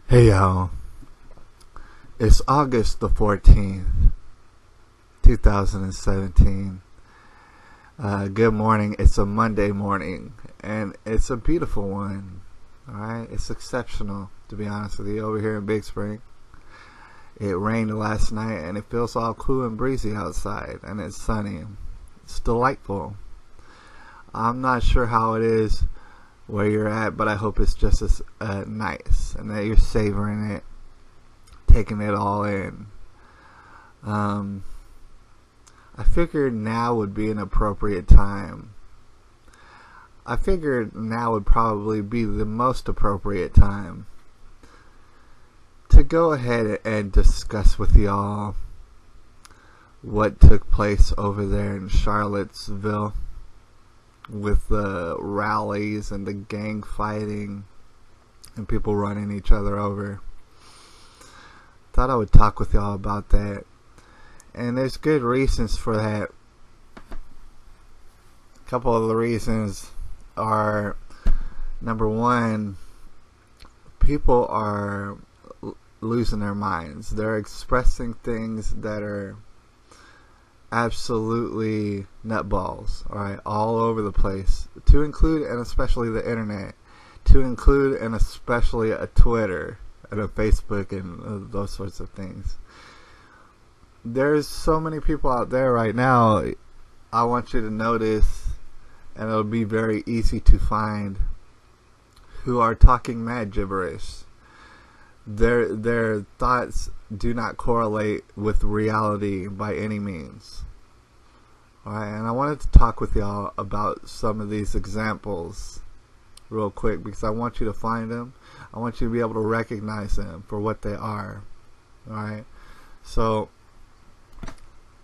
Hey y'all, it's August the 14th, 2017. Good morning. It's a Monday morning, and it's a beautiful one. Alright, it's exceptional, to be honest with you, over here in Big Spring. It rained last night, and it feels all cool and breezy outside, and it's sunny. It's delightful. I'm not sure how it is where you're at, but I hope it's just as nice and that you're savoring it, taking it all in. I figured now would be an appropriate time. I figured now would probably be the most appropriate time to go ahead and discuss with y'all what took place over there in Charlottesville, with the rallies and the gang fighting and people running each other over. Thought I would talk with y'all about that. And there's good reasons for that. A couple of the reasons are, number one, people are losing their minds. They're expressing things that are absolutely nutballs, alright, all over the place, to include and especially the internet, to include and especially a Twitter and a Facebook and those sorts of things. There's so many people out there right now. I want you to notice, and it'll be very easy to find, who are talking mad gibberish. Their thoughts do not correlate with reality by any means. Alright, and I wanted to talk with y'all about some of these examples real quick, because I want you to find them. I want you to be able to recognize them for what they are. Alright, so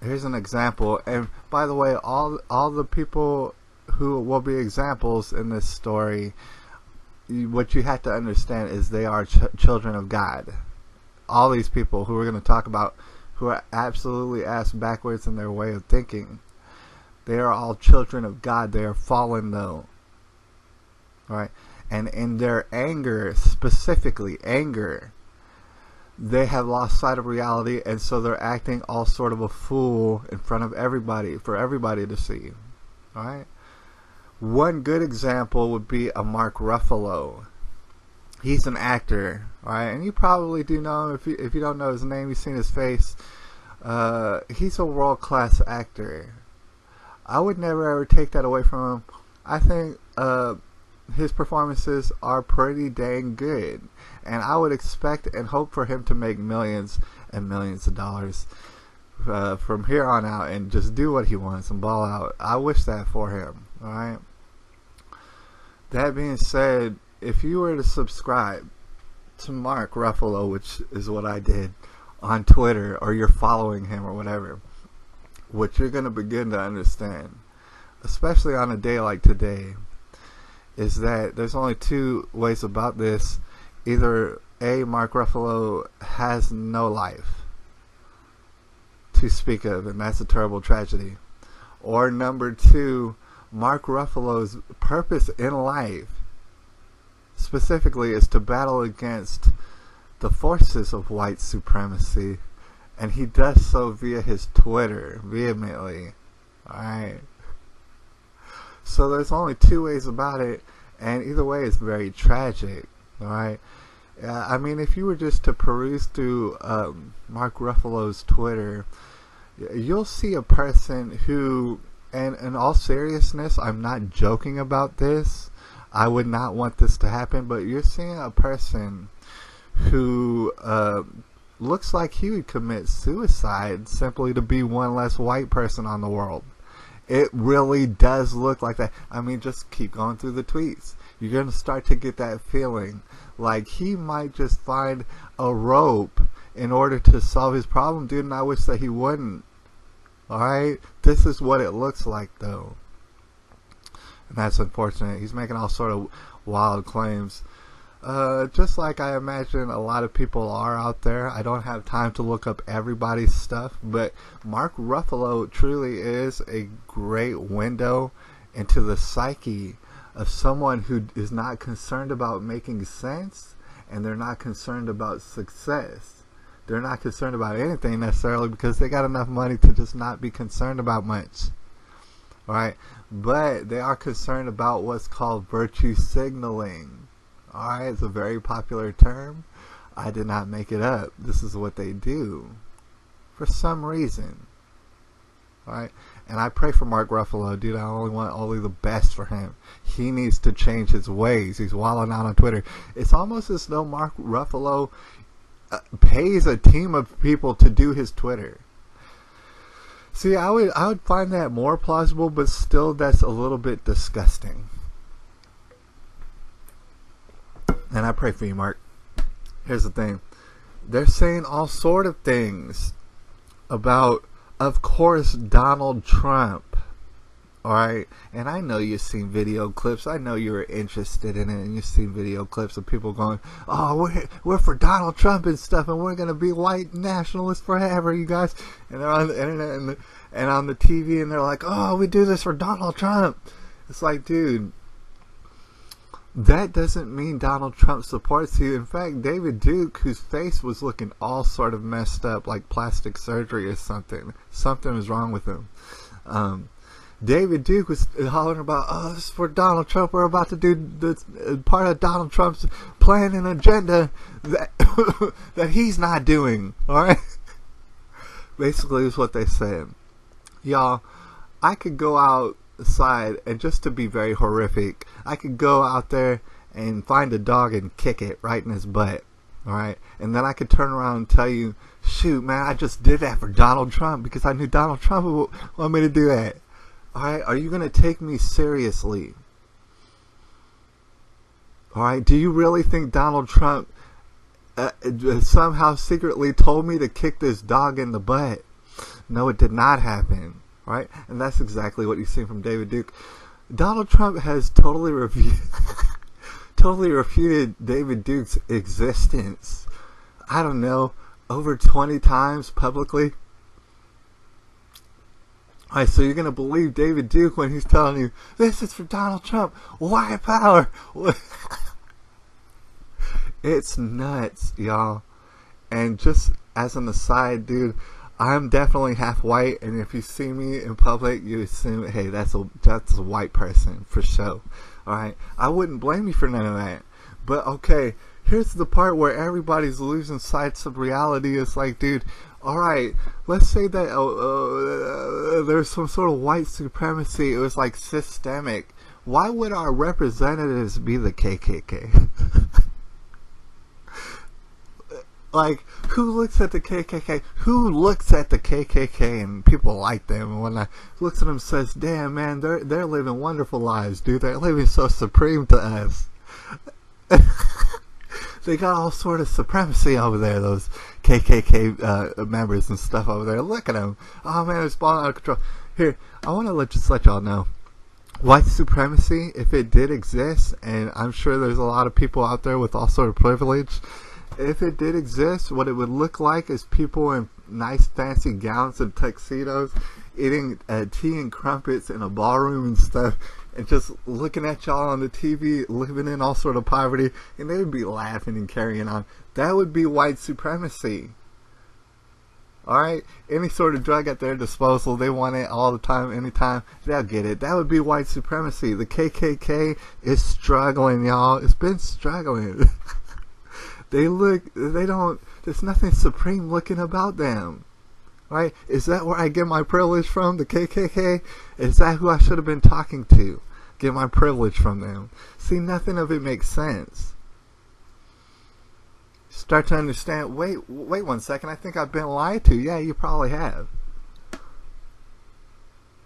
here's an example. And by the way, all the people who will be examples in this story, what you have to understand is they are children of God. All these people who we're going to talk about, who are absolutely ass backwards in their way of thinking, they are all children of God. They are fallen, though. Right? And in their anger, specifically anger, they have lost sight of reality, and so they're acting all sort of a fool in front of everybody, for everybody to see. Alright? One good example would be a Mark Ruffalo. He's an actor, alright? And you probably do know him. If you don't know his name, you've seen his face. He's a world-class actor. I would never ever take that away from him. I think his performances are pretty dang good, and I would expect and hope for him to make millions and millions of dollars from here on out, and just do what he wants and ball out. I wish that for him. Alright? That being said, if you were to subscribe to Mark Ruffalo, which is what I did, on Twitter, or you're following him or whatever, what you're going to begin to understand, especially on a day like today, is that there's only two ways about this. Either A, Mark Ruffalo has no life to speak of, and that's a terrible tragedy. Or number two, Mark Ruffalo's purpose in life specifically is to battle against the forces of white supremacy, and he does so via his Twitter vehemently. Alright, so there's only two ways about it, and either way is very tragic. Alright, I mean, if you were just to peruse through Mark Ruffalo's Twitter, you'll see a person who, and in all seriousness, I'm not joking about this, I would not want this to happen, but you're seeing a person who looks like he would commit suicide simply to be one less white person on the world. It really does look like that. I mean, just keep going through the tweets. You're going to start to get that feeling like he might just find a rope in order to solve his problem, dude, and I wish that he wouldn't. Alright? This is what it looks like, though. And that's unfortunate. He's making all sort of wild claims. Just like I imagine a lot of people are out there. I don't have time to look up everybody's stuff, but Mark Ruffalo truly is a great window into the psyche of someone who is not concerned about making sense and they're not concerned about success. They're not concerned about anything necessarily because they got enough money to just not be concerned about much. Alright? But they are concerned about what's called virtue signaling. Alright? It's a very popular term. I did not make it up. This is what they do. For some reason. Alright? And I pray for Mark Ruffalo, dude. I only want only the best for him. He needs to change his ways. He's wilding out on Twitter. It's almost as though Mark Ruffalo pays a team of people to do his Twitter. See, I would find that more plausible, but still that's a little bit disgusting. And I pray for you, Mark. Here's the thing. They're saying all sort of things about, of course, Donald Trump. Alright? And I know you've seen video clips. I know you're interested in it, and you've seen video clips of people going, oh, we're for Donald Trump and stuff, and we're going to be white nationalists forever, you guys. And they're on the internet and on the TV, and they're like, oh, we do this for Donald Trump. It's like, dude, that doesn't mean Donald Trump supports you. In fact, David Duke, whose face was looking all sort of messed up, like plastic surgery or something. Something was wrong with him. David Duke was hollering about, oh, this is for Donald Trump. We're about to do this, part of Donald Trump's plan and agenda that that he's not doing. Alright? Basically is what they said. Y'all, I could go outside, and just to be very horrific, I could go out there and find a dog and kick it right in his butt. Alright? And then I could turn around and tell you, shoot, man, I just did that for Donald Trump because I knew Donald Trump would want me to do that. Alright, are you going to take me seriously? Alright, do you really think Donald Trump somehow secretly told me to kick this dog in the butt? No, it did not happen. Right? And that's exactly what you've seen from David Duke. Donald Trump has totally refuted David Duke's existence. I don't know, over 20 times publicly. Alright, so you're going to believe David Duke when he's telling you, this is for Donald Trump, white power. It's nuts, y'all. And just as an aside, dude, I'm definitely half white, and if you see me in public, you assume, hey, that's a white person, for sure. Alright? I wouldn't blame you for none of that. But, okay, here's the part where everybody's losing sight of reality. It's like, dude, alright, let's say that there's some sort of white supremacy. It was like systemic. Why would our representatives be the KKK? Like, who looks at the KKK? Who looks at the KKK and people like them and whatnot? Looks at them and says, damn, man, they're living wonderful lives, dude. They're living so supreme to us. They got all sort of supremacy over there, those KKK members and stuff over there. Look at them. Oh, man, it's falling out of control. Here, I want to just let y'all know. White supremacy, if it did exist, and I'm sure there's a lot of people out there with all sort of privilege, if it did exist, what it would look like is people in nice fancy gowns and tuxedos eating tea and crumpets in a ballroom and stuff, and just looking at y'all on the TV, living in all sort of poverty, and they would be laughing and carrying on. That would be white supremacy. Alright? Any sort of drug at their disposal, they want it all the time, anytime, they'll get it. That would be white supremacy. The KKK is struggling, y'all. It's been struggling. There's nothing supreme looking about them. Right? Is that where I get my privilege from? The KKK? Is that who I should have been talking to? Get my privilege from them. See, nothing of it makes sense. Start to understand, wait 1 second, I think I've been lied to. Yeah, you probably have.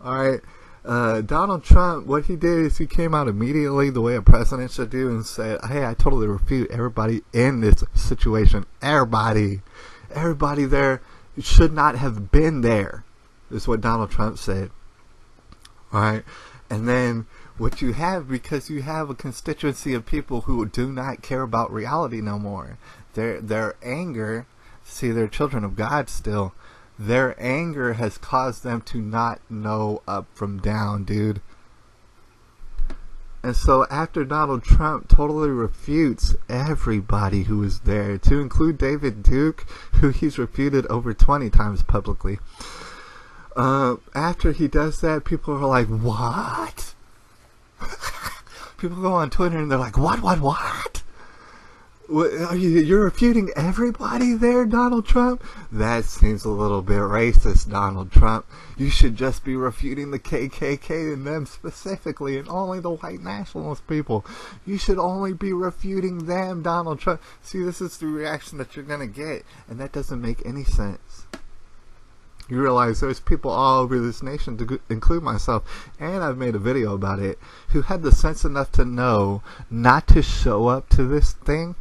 Alright, Donald Trump, what he did is he came out immediately the way a president should do and said, hey, I totally refute everybody in this situation. Everybody there should not have been there, is what Donald Trump said. Alright, and then what you have, because you have a constituency of people who do not care about reality no more. Their anger, see, they're children of God still. Their anger has caused them to not know up from down, dude. And so after Donald Trump totally refutes everybody who was there, to include David Duke, who he's refuted over 20 times publicly, after he does that, people are like, what? People go on Twitter and they're like, what? You're refuting everybody there, Donald Trump? That seems a little bit racist, Donald Trump. You should just be refuting the KKK and them specifically, and only the white nationalist people. You should only be refuting them, Donald Trump. See, this is the reaction that you're going to get, and that doesn't make any sense. You realize there's people all over this nation, to include myself, and I've made a video about it, who had the sense enough to know not to show up to this thing.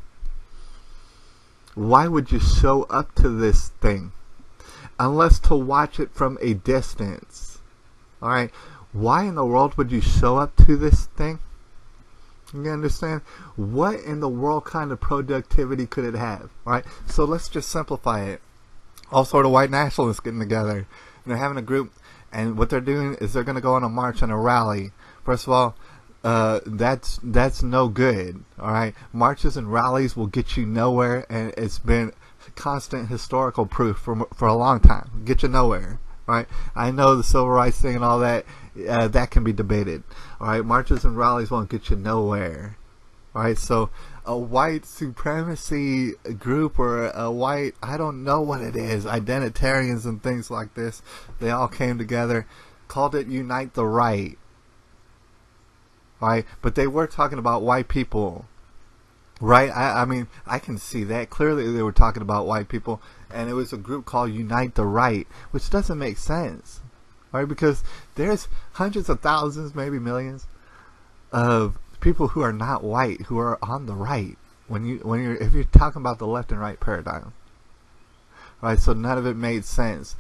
Why would you show up to this thing? Unless to watch it from a distance. Alright? Why in the world would you show up to this thing? You understand? What in the world kind of productivity could it have? Alright? So let's just simplify it. All sort of white nationalists getting together. And they're having a group. And what they're doing is they're going to go on a march and a rally. First of all, that's no good. All right, marches and rallies will get you nowhere, and it's been constant historical proof for a long time. Get you nowhere. Right? I know the civil rights thing and all that. That can be debated. All right, marches and rallies won't get you nowhere. All right, so a white supremacy group or a white, I don't know what it is, identitarians and things like this, they all came together, called it Unite the Right. Right? But they were talking about white people. Right? I mean, I can see that. Clearly they were talking about white people. And it was a group called Unite the Right, which doesn't make sense. Right? Because there's hundreds of thousands, maybe millions, of people who are not white, who are on the right. If you're talking about the left and right paradigm. Right? So none of it made sense.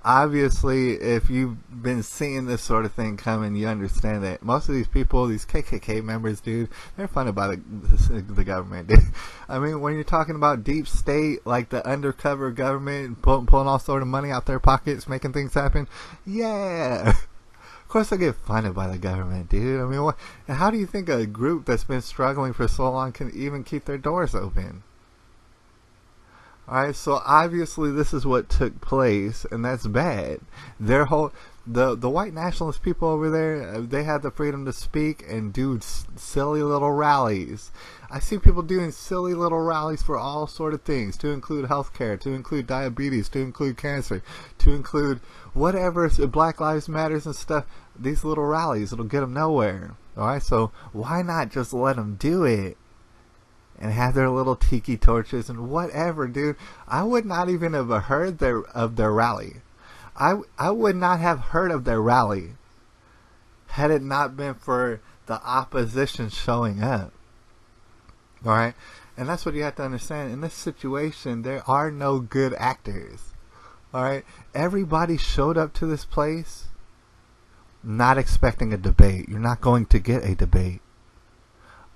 Obviously, if you've been seeing this sort of thing coming, you understand that most of these people, these KKK members, dude, they're funded by the government, dude. I mean, when you're talking about deep state, like the undercover government pulling all sort of money out their pockets, making things happen, yeah. Of course they get funded by the government, dude. I mean, how do you think a group that's been struggling for so long can even keep their doors open? Alright, so obviously this is what took place, and that's bad. The white nationalist people over there, they had the freedom to speak and do silly little rallies. I see people doing silly little rallies for all sort of things, to include healthcare, to include diabetes, to include cancer, to include whatever, Black Lives Matters and stuff. These little rallies, it'll get them nowhere. Alright, so why not just let them do it? And have their little tiki torches and whatever, dude. I would not even have heard of their rally. I would not have heard of their rally had it not been for the opposition showing up. Alright? And that's what you have to understand. In this situation, there are no good actors. Alright? Everybody showed up to this place not expecting a debate. You're not going to get a debate.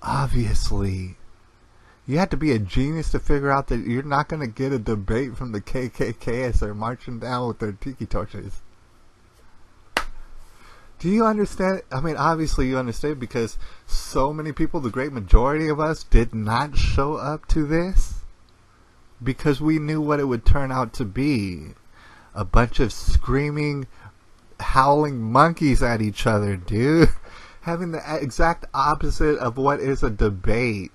Obviously. You have to be a genius to figure out that you're not going to get a debate from the KKK as they're marching down with their tiki torches. Do you understand? I mean, obviously you understand, because so many people, the great majority of us, did not show up to this because we knew what it would turn out to be. A bunch of screaming, howling monkeys at each other, dude. Having the exact opposite of what is a debate.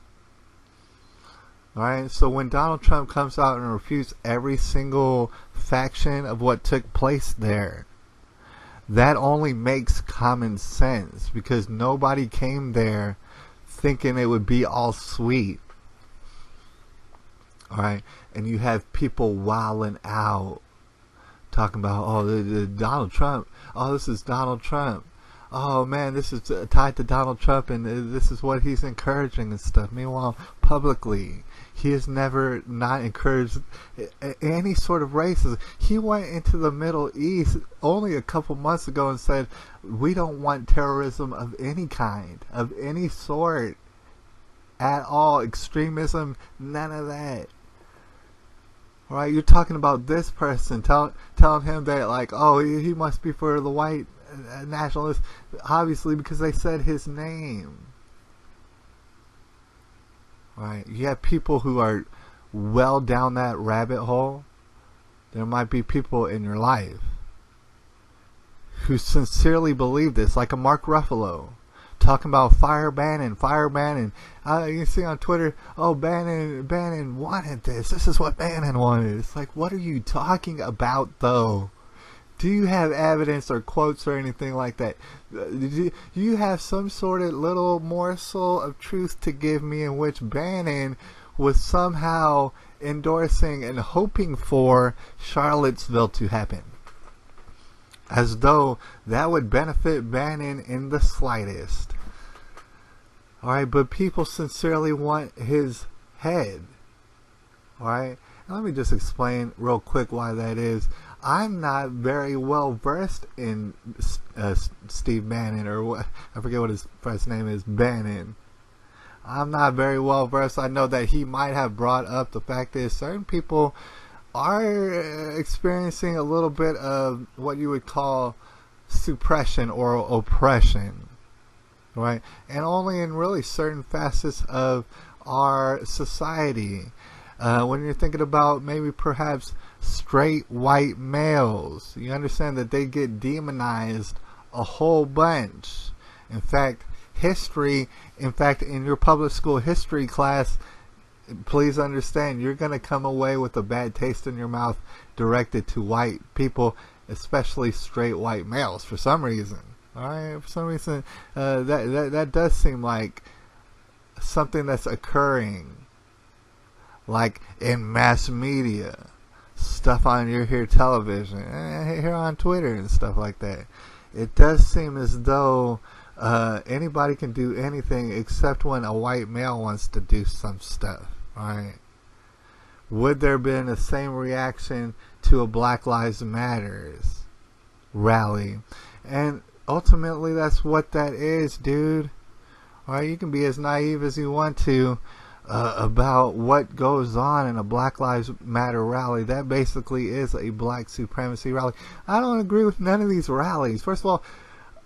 Alright, so when Donald Trump comes out and refutes every single faction of what took place there, that only makes common sense, because nobody came there thinking it would be all sweet. Alright, and you have people wilding out, talking about, oh, Donald Trump, oh, this is Donald Trump. Oh man, this is tied to Donald Trump, and this is what he's encouraging and stuff. Meanwhile, publicly, he has never not encouraged any sort of racism. He went into the Middle East only a couple months ago and said, we don't want terrorism of any kind, of any sort, at all. Extremism, none of that. Right? You're talking about this person, telling him that, like, oh, he must be for the white nationalists, obviously, because they said his name. Right? You have people who are well down that rabbit hole. There might be people in your life who sincerely believe this, like a Mark Ruffalo, talking about fire Bannon. You see on Twitter, oh, Bannon wanted this. This is what Bannon wanted. It's like, what are you talking about, though? Do you have evidence or quotes or anything like that? Do you have some sort of little morsel of truth to give me in which Bannon was somehow endorsing and hoping for Charlottesville to happen? As though that would benefit Bannon in the slightest. Alright, but people sincerely want his head. Alright, let me just explain real quick why that is. I'm not very well versed in Steve Bannon, or what, I forget what his first name is, Bannon. I'm not very well versed. I know that he might have brought up the fact that certain people are experiencing a little bit of what you would call suppression or oppression, right? And only in really certain facets of our society. When you're thinking about maybe perhaps straight white males, you understand that they get demonized a whole bunch. In fact, in your public school history class, please understand, you're going to come away with a bad taste in your mouth directed to white people, especially straight white males, for some reason. Alright, for some reason, that does seem like something that's occurring, like in mass media, stuff on your television, here on Twitter and stuff like that. It does seem as though anybody can do anything except when a white male wants to do some stuff. Alright. Would there have been the same reaction to a Black Lives Matters rally? And ultimately that's what that is, dude. Alright, you can be as naive as you want to about what goes on in a Black Lives Matter rally. That basically is a black supremacy rally. I don't agree with none of these rallies. First of all,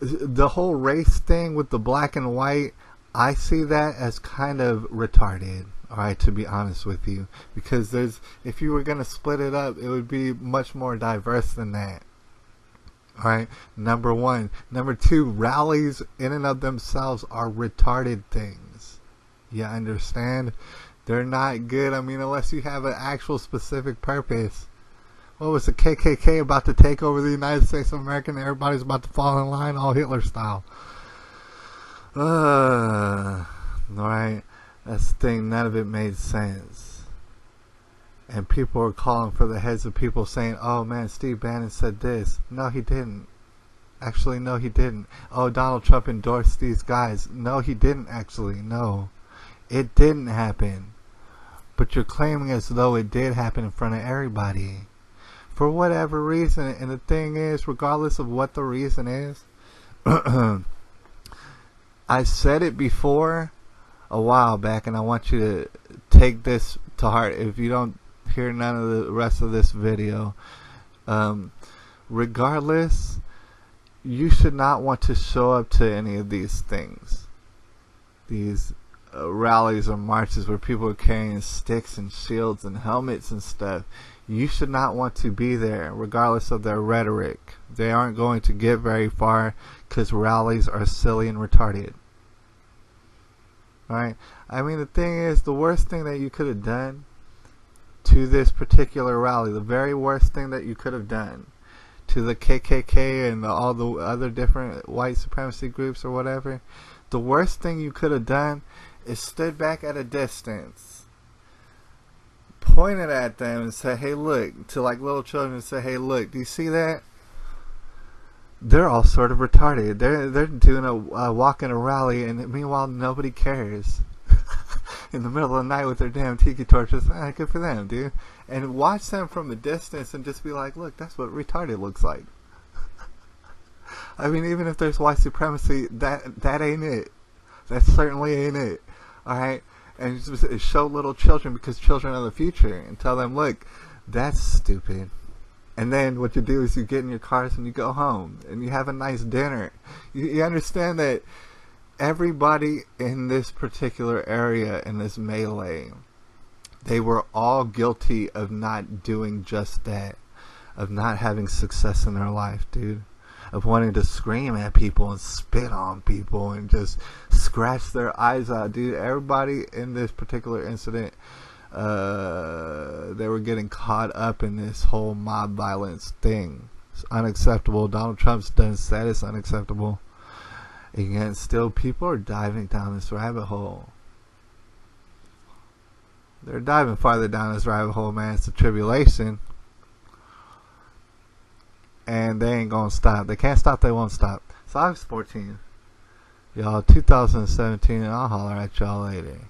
the whole race thing with the black and white, I see that as kind of retarded. Alright, to be honest with you, because if you were going to split it up, it would be much more diverse than that. Alright, number one. Number two, rallies in and of themselves are retarded things. You understand? They're not good. I mean, unless you have an actual specific purpose. What was the KKK about to take over the United States of America and everybody's about to fall in line, all Hitler style? Alright. That's the thing, none of it made sense. And people were calling for the heads of people saying, oh man, Steve Bannon said this. No, he didn't. Actually, no, he didn't. Oh, Donald Trump endorsed these guys. No, he didn't actually. No. It didn't happen. But you're claiming as though it did happen in front of everybody. For whatever reason. And the thing is, regardless of what the reason is, I said it before a while back, and I want you to take this to heart if you don't hear none of the rest of this video. Regardless, you should not want to show up to any of these things, these rallies or marches where people are carrying sticks and shields and helmets and stuff. You should not want to be there, regardless of their rhetoric. They aren't going to get very far because rallies are silly and retarded. Right? I mean, the thing is, the worst thing that you could have done to this particular rally, the very worst thing that you could have done to the KKK and all the other different white supremacy groups or whatever, the worst thing you could have done is stood back at a distance, pointed at them and said, hey, look, to like little children, and say, hey, look, do you see that? They're all sort of retarded. They're doing a walk in a rally, and meanwhile nobody cares. In the middle of the night with their damn tiki torches. Good for them, dude. And watch them from a distance and just be like, look, that's what retarded looks like. I mean, even if there's white supremacy, that ain't it. That certainly ain't it. Alright? And just show little children, because children are the future, and tell them, look, that's stupid. And then what you do is you get in your cars and you go home and you have a nice dinner. You understand that everybody in this particular area, in this melee, they were all guilty of not doing just that, of not having success in their life, dude. Of wanting to scream at people and spit on people and just scratch their eyes out, dude. Everybody in this particular incident, they were getting caught up in this whole mob violence thing. It's unacceptable. Donald Trump's done said it's unacceptable. And yet still people are diving down this rabbit hole. They're diving farther down this rabbit hole, man. It's a tribulation. And they ain't gonna stop. They can't stop, they won't stop. It's August 14th. Y'all, 2017, and I'll holler at y'all later.